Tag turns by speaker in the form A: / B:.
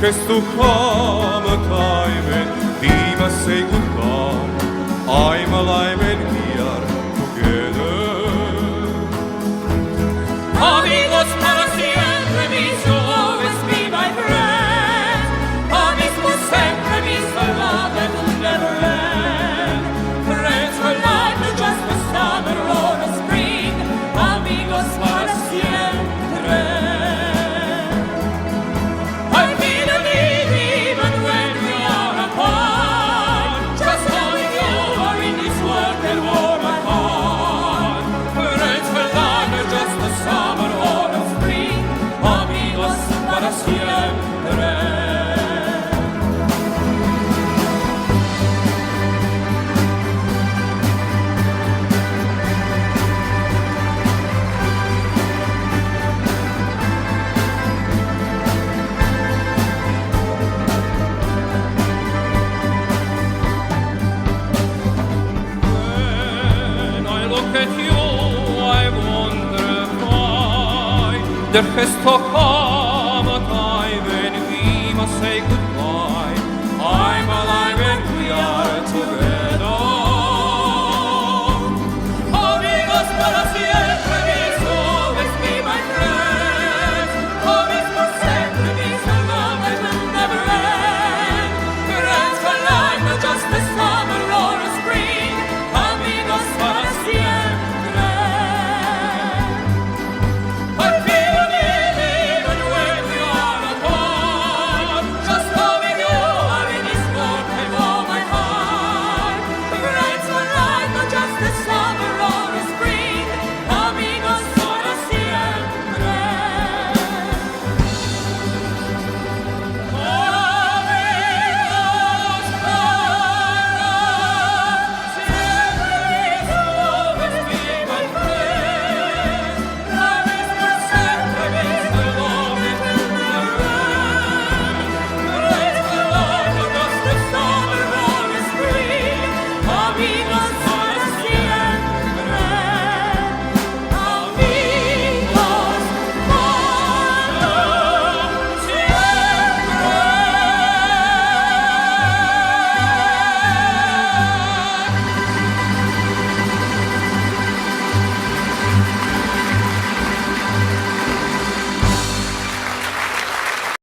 A: has to come a time when we must say goodbye. I'm alive and we are together.
B: Amigos para siempre, mis you'll always be my friend. Amigos por sempre, mis love that will never end. Friends for life, not just the summer or the spring. Amigos para siempre. I feel a need even when we are apart. Just knowing you are in this world can warm my heart. Friends for life, not just the summer or the spring. Amigos para siempre. When I look at you, I wonder why there has to come